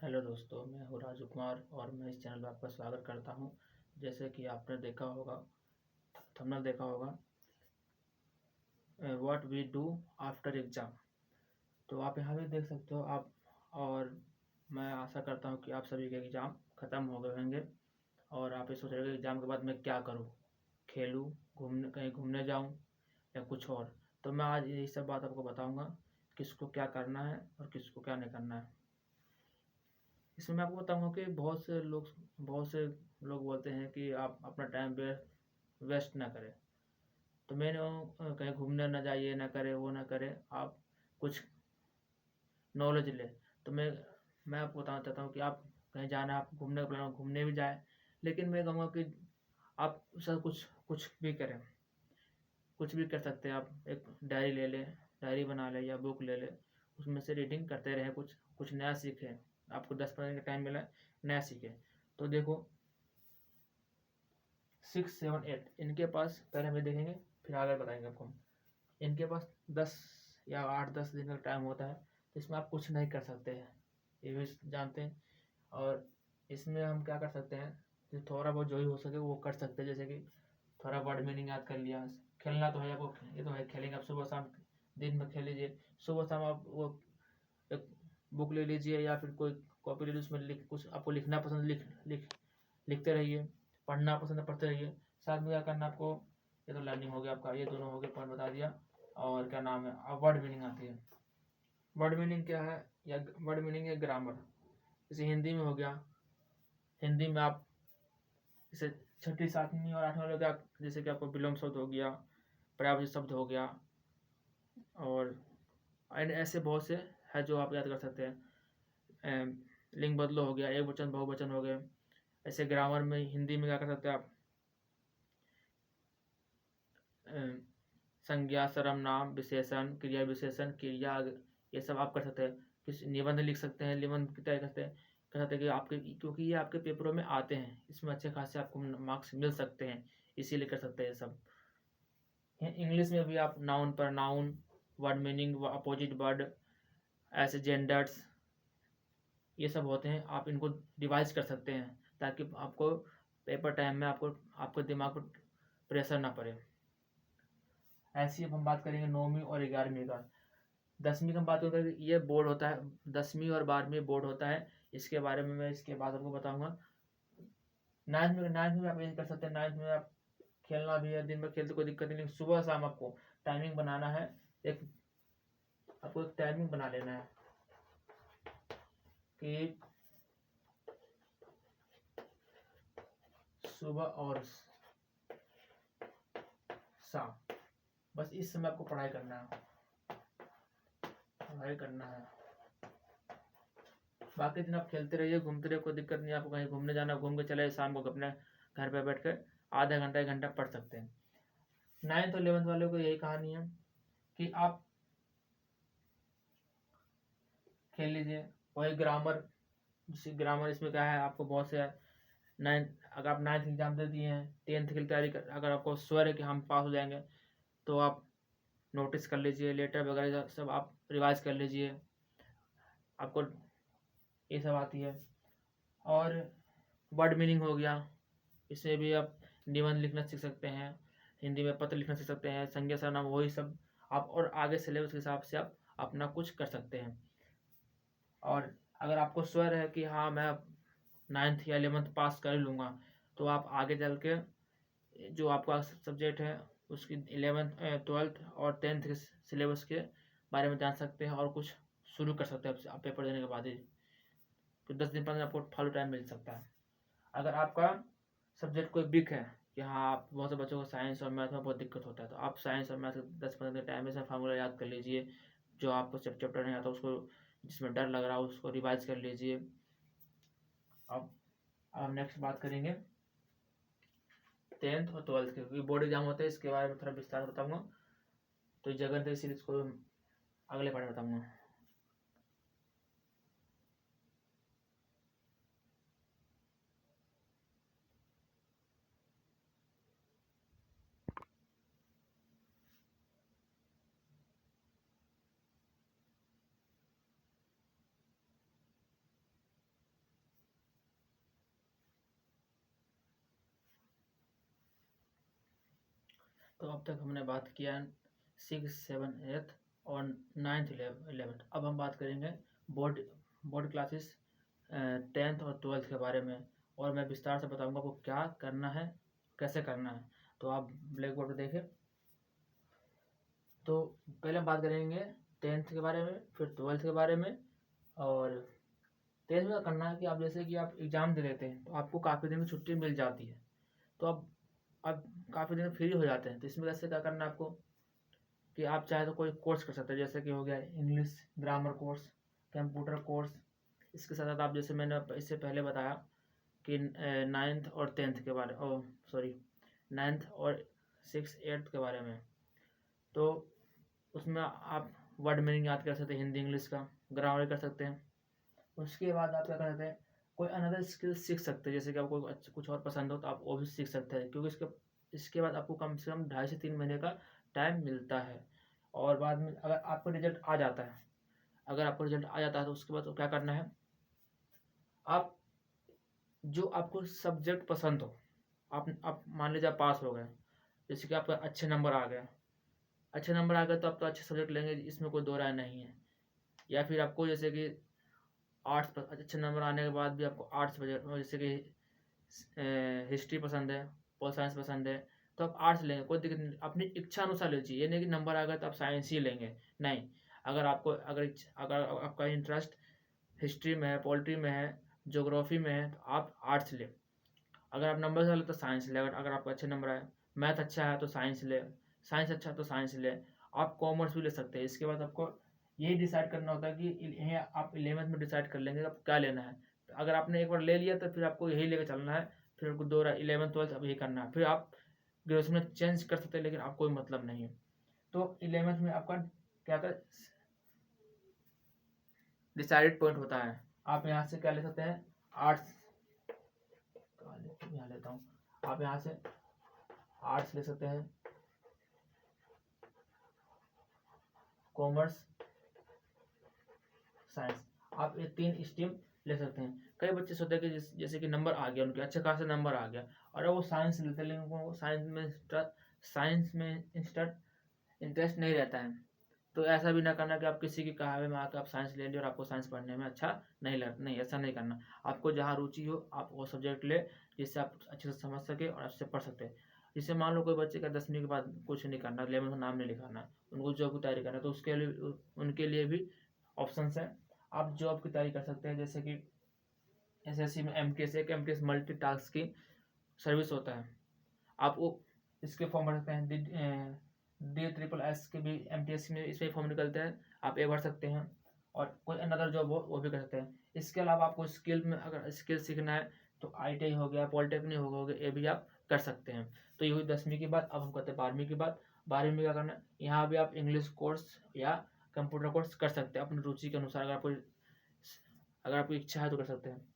Hello दोस्तों, मैं हूँ राजू कुमार और मैं इस चैनल में आपका स्वागत करता हूँ। जैसे कि आपने देखा होगा, थंबनेल देखा होगा, what we do after exam. तो आप यहाँ भी देख सकते हो आप। और मैं आशा करता हूँ कि आप सभी के एग्ज़ाम ख़त्म हो गए होंगे और आप ये सोच रहे हो कि एग्ज़ाम के बाद मैं क्या करूँ, खेलूँ, घूमने कहीं घूमने जाऊँ या कुछ और। तो मैं आज यही सब बात आपको बताऊँगा, किसको क्या करना है और किसको क्या नहीं करना है। इसमें मैं आपको बताऊँगा कि बहुत से लोग बोलते हैं कि आप अपना टाइम वेस्ट ना करें। तो मैंने कहीं घूमने ना जाइए, ना करें, वो ना करें, आप कुछ नॉलेज लें। तो मैं आपको बताना चाहता हूँ कि आप कहीं जाना है, आप घूमने का प्लान घूमने भी जाएँ, लेकिन मैं कहूँगा कि आप सर कुछ कुछ भी करें, कुछ भी कर सकते हैं। आप एक डायरी ले लें, डायरी बना लें या बुक ले लें, उसमें से रीडिंग करते रहें, कुछ कुछ नया सीखें। आपको 10-15 का टाइम मिला है, नया सीखें। तो देखो 6, 7, 8 इनके पास पहले हमें देखेंगे, फिर आगे बताएंगे आपको हम। इनके पास 10 या 8-10 दिन का टाइम होता है, तो इसमें आप कुछ नहीं कर सकते हैं, ये भी जानते हैं। और इसमें हम क्या कर सकते हैं, जो थोड़ा बहुत जो ही हो सके वो कर सकते हैं। जैसे कि थोड़ा वर्ड मीनिंग याद कर लिया, खेलना तो है आपको, ये तो है खेलेंगे आप, सुबह शाम दिन में खेल लीजिए। सुबह शाम आप वो एक बुक ले लीजिए या फिर कोई कॉपी ले लीजिए, उसमें कुछ आपको लिखना पसंद लिखते रहिए, पढ़ना पसंद है पढ़ते रहिए। साथ में क्या करना आपको, ये तो लर्निंग हो गया आपका, ये दोनों हो गए पॉइंट बता दिया। और क्या नाम है, अब वर्ड मीनिंग आती है। वर्ड मीनिंग क्या है, या वर्ड मीनिंग है ग्रामर। जैसे हिंदी में हो गया, हिंदी में आप जैसे 6ठी 7वीं और 8वीं वाले क्या, जैसे कि आपको विलोम शब्द हो गया, पर्यायवाची शब्द हो गया, और ऐसे बहुत से है जो आप याद कर सकते हैं। लिंग बदलो हो गया, एक वचन बहुवचन हो गए। ऐसे ग्रामर में हिंदी में क्या कर सकते हैं आप, संज्ञा, सर्वनाम, विशेषण, क्रिया विशेषण, क्रिया, ये सब आप कर सकते हैं। किसी निबंध लिख सकते हैं, निबंध की तैयारी कर सकते हैं कि आपके, क्योंकि ये आपके पेपरों में आते हैं, इसमें अच्छे खासे आपको मार्क्स मिल सकते हैं, इसीलिए कर सकते हैं सब। इंग्लिश में भी आप नाउन पर noun, word meaning, opposite word, ऐसे जेंडर्स, ये सब होते हैं, आप इनको डिवाइस कर सकते हैं ताकि आपको पेपर टाइम में आपको दिमाग पर प्रेशर ना पड़े। ऐसी अब हम बात करेंगे 9वीं और 11वीं का। 10वीं का हम बात करेंगे, ये बोर्ड होता है, 10वीं और 12वीं बोर्ड होता है। इसके बारे में मैं इसके बाद आपको बताऊंगा। 9वीं में आप ये कर सकते हैं, 9वीं में आप खेलना भी है, दिन में खेलते कोई दिक्कत नहीं, लेकिन सुबह शाम आपको टाइमिंग बनाना है। आपको एक टाइमिंग बना लेना है कि सुबह और शाम, बस इस समय आपको पढ़ाई करना है, बाकी दिन आप खेलते रहिए, घूमते रहिए, कोई दिक्कत नहीं। आपको कहीं घूमने जाना, घूम के चले, शाम को अपने घर पे बैठ कर आधा घंटा 1 घंटा पढ़ सकते हैं। 9th और 11th वालों को यही कहानी है कि आप खेल लीजिए। वही ग्रामर, जैसे ग्रामर, इसमें क्या है, आपको बहुत से अगर आप 9th एग्जाम दे दिए हैं, 10th की तैयारी कर, अगर आपको श्योर है कि हम पास हो जाएंगे, तो आप नोटिस कर लीजिए, लेटर वगैरह सब आप रिवाइज कर लीजिए, आपको ये सब आती है। और वर्ड मीनिंग हो गया, इससे भी आप निबंध लिखना सीख सकते हैं, हिंदी में पत्र लिखना सीख सकते हैं, संज्ञा सर्वनाम, वही सब आप, और आगे सिलेबस के हिसाब से आप अपना कुछ कर सकते हैं। और अगर आपको श्योर है कि हाँ मैं 9th या 11th पास कर लूँगा, तो आप आगे चल के जो आपका सब्जेक्ट है उसकी 11th 12th और 10th के सिलेबस के बारे में जान सकते हैं और कुछ शुरू कर सकते हैं आप पेपर देने के बाद ही। तो 10 दिन 15 दिन आपको फालतू टाइम मिल सकता है। अगर आपका सब्जेक्ट कोई वीक है कि हाँ, आप बहुत से बच्चों को साइंस और मैथ में बहुत दिक्कत होता है, तो आप साइंस और मैथ 10-15 दिन टाइम में से फार्मूला याद कर लीजिए। जो आपको चैप्टर नहीं आता उसको, जिसमें डर लग रहा है उसको रिवाइज कर लीजिए। अब हम नेक्स्ट बात करेंगे 10th और 12th के, क्योंकि बोर्ड एग्जाम होते हैं, इसके बारे में थोड़ा विस्तार बताऊंगा। तो जगह सीरीज को अगले पार्ट में बताऊंगा। तो अब तक हमने बात किया 6, 7, 8 और 9th 11th। अब हम बात करेंगे बोर्ड क्लासेस 10th और 12th के बारे में, और मैं विस्तार से बताऊंगा आपको क्या करना है, कैसे करना है। तो आप ब्लैक बोर्ड पर देखें। तो पहले हम बात करेंगे 10th के बारे में, फिर 12th के बारे में। और 10th में क्या करना है कि आप जैसे कि आप एग्ज़ाम दे लेते हैं तो आपको काफ़ी दिन में छुट्टी मिल जाती है, तो अब काफ़ी दिन फ्री हो जाते हैं। तो इसमें कैसे क्या करना है आपको कि आप चाहे तो कोई कोर्स कर सकते हैं, जैसे कि हो गया English grammar course, computer course. इसके साथ साथ आप जैसे मैंने इससे पहले बताया कि 9th और 10th के बारे, ओ सॉरी 9th और 6, 8 के बारे में। तो उसमें आप वर्ड मीनिंग याद कर सकते हैं, हिंदी इंग्लिश का ग्रामर कर सकते हैं। उसके बाद आप क्या कर सकते हैं, कोई अनदर स्किल सीख सकते हैं, जैसे कि आपको कुछ और पसंद हो तो आप वो भी सीख सकते हैं, क्योंकि इसके बाद आपको कम से कम 2.5 से 3 महीने का टाइम मिलता है। और बाद में अगर आपका रिजल्ट आ जाता है, तो उसके बाद तो क्या करना है, आप जो आपको सब्जेक्ट पसंद हो, आप मान लीजिए आप पास हो गए, जैसे कि आपका अच्छे नंबर आ गए तो आप तो अच्छे सब्जेक्ट लेंगे, इसमें कोई दो राय नहीं है। या फिर आपको जैसे कि आर्ट्स पर अच्छे नंबर आने के बाद भी आपको आर्ट्स जैसे कि हिस्ट्री पसंद है, पॉल साइंस पसंद है, तो आप आर्ट्स लेंगे, कोई दिक्कत नहीं। अपनी इच्छा अनुसार लीजिए, ये नहीं कि नंबर आ गया तो आप साइंस ही लेंगे, नहीं। अगर आपका इंटरेस्ट हिस्ट्री में है, पॉलिटी में है, ज्योग्राफी में है, तो आप आर्ट्स ले। अगर आप नंबर से ले तो साइंस ले। अगर आपको अच्छे नंबर आए, मैथ अच्छा है तो साइंस ले, साइंस अच्छा है तो साइंस ले। आप कॉमर्स भी ले सकते हैं। इसके बाद आपको यही डिसाइड करना होता है कि यही आप 11th में डिसाइड कर लेंगे आप क्या लेना है। तो अगर आपने एक बार ले लिया तो फिर आपको यही लेकर चलना है, फिर आपको 11th 12th अब यही करना है। फिर आप ग्रेजुएशन में चेंज कर सकते हैं, लेकिन आपको कोई मतलब नहीं है। तो 11th में आपका क्या था, डिसाइडेड पॉइंट होता है। आप यहाँ से क्या ले सकते हैं, आर्ट्स, यहाँ लेता हूँ, आप यहाँ से आर्ट्स ले सकते हैं, कॉमर्स, साइंस, आप ये 3 स्ट्रीम ले सकते हैं। कई बच्चे सोचते हैं कि जैसे कि नंबर आ गया, उनके अच्छे खासे नंबर आ गया और वो साइंस लेते हैं, लेकिन उनको साइंस में इंटरेस्ट नहीं रहता है। तो ऐसा भी ना करना कि आप किसी की कहावे में आकर आप साइंस ले लिया और आपको साइंस पढ़ने में अच्छा नहीं, ऐसा नहीं करना। आपको जहाँ रुचि हो आप वो सब्जेक्ट ले, जिससे आप अच्छे से समझ सके और अच्छे से पढ़ सकते हैं। जैसे मान लो कोई बच्चे का 10वीं के बाद कुछ नहीं करना, 11th में नाम नहीं लिखाना, उनको जॉब की तैयारी करना है, तो उनके लिए भी ऑप्शंस है। आप जॉब की तैयारी कर सकते हैं, जैसे कि एसएससी में एमटीएस मल्टीटास्क की सर्विस होता है। आप वो इसके फॉर्म भर सकते हैं, DSSS के भी एमटीएस में इसमें फॉर्म निकलते हैं, आप ये भर सकते हैं। और कोई अनदर जॉब हो वो भी कर सकते हैं। इसके अलावा आपको स्किल में अगर स्किल सीखना है तो ITI हो गया, पॉलिटेक्निक हो गया, ये भी आप कर सकते हैं। तो ये हुई 10वीं की बात। अब हम करते हैं 12वीं की बात। 12वीं में क्या करना है, यहाँ भी आप इंग्लिश कोर्स या कंप्यूटर कोर्स कर सकते हैं अपनी रुचि के अनुसार, अगर आपकी इच्छा है तो कर सकते हैं।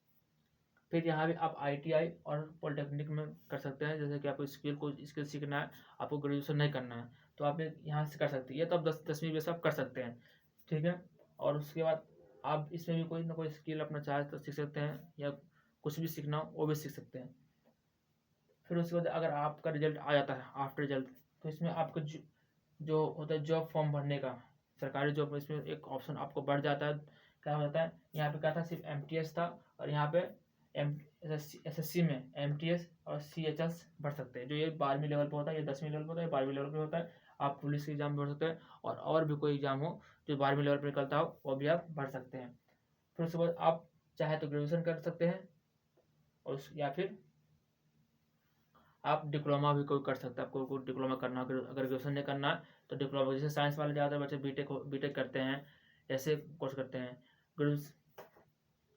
फिर यहाँ भी आप ITI और पॉलिटेक्निक में कर सकते हैं, जैसे कि आपको स्किल सीखना है, आपको ग्रेजुएशन नहीं करना है, तो आप यहाँ से कर सकते हैं। ये तो आप 10वीं बेस आप कर सकते हैं, ठीक है। और उसके बाद आप इसमें भी कोई ना कोई स्किल अपना चाहे तो सीख सकते हैं, या कुछ भी सीखना हो वो भी सीख सकते हैं। फिर उसके बाद अगर आपका रिजल्ट आ जाता है आफ्टर रिजल्ट, तो इसमें आपको जो होता है जॉब फॉर्म भरने का, सरकारी जॉब में, इसमें एक ऑप्शन आपको बढ़ जाता है। क्या होता है, यहाँ पे क्या था, सिर्फ MTS था, और यहाँ पे SSC में MTS और CHS भर सकते हैं। जो ये 12वीं लेवल पर होता है, ये 10वीं लेवल पर होता है, 12वीं लेवल पर होता है। आप पुलिस के एग्जाम भर सकते हैं, और भी कोई एग्जाम हो जो 12वीं लेवल पर निकलता हो वो भी आप भर सकते हैं। फिर उसके बाद आप चाहे तो ग्रेजुएशन कर सकते हैं, और या फिर आप डिप्लोमा भी कोई कर सकते हैं। आपको कोई डिप्लोमा करना हो, अगर ग्रेजुएशन नहीं करना है तो डिप्लोमा, जैसे साइंस वाले ज़्यादातर बच्चे बीटेक करते हैं, ऐसे कोर्स करते हैं।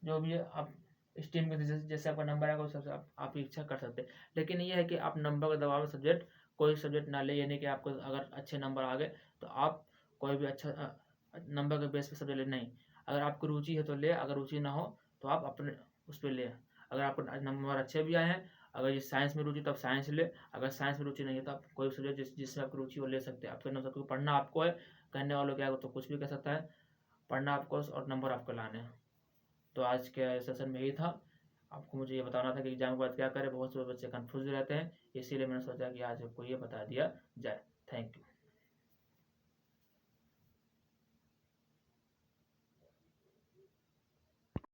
जो भी है आप स्ट्रीम में जैसे आपका नंबर आएगा उस हिसाब से आप इच्छा कर सकते हैं। लेकिन ये है कि आप नंबर का दबाव में कोई सब्जेक्ट ना ले, यानी कि आपको अगर अच्छे नंबर आ गए तो आप कोई भी अच्छा नंबर के बेस पे सब्जेक्ट ले, नहीं। अगर आपको रुचि है तो ले, अगर रुचि ना हो तो आप अपने उस पर ले। अगर आपको नंबर अच्छे भी आए हैं, अगर ये साइंस में रुचि तो आप साइंस ले, अगर साइंस में रुचि नहीं है तो आप कोई सब्जेक्ट जिससे आपकी रुचि वो ले सकते हैं। आपके नंबर, क्योंकि पढ़ना आपको है, कहने वालों क्या तो कुछ भी कह सकता है, पढ़ना आपको और नंबर आपको लाने हैं। तो आज के सेशन में यही था। आपको मुझे ये बताना था कि एग्जाम के बाद क्या करें। बहुत से बच्चे कन्फ्यूज रहते हैं, इसीलिए मैंने सोचा कि आज आपको ये बता दिया जाए। Thank you.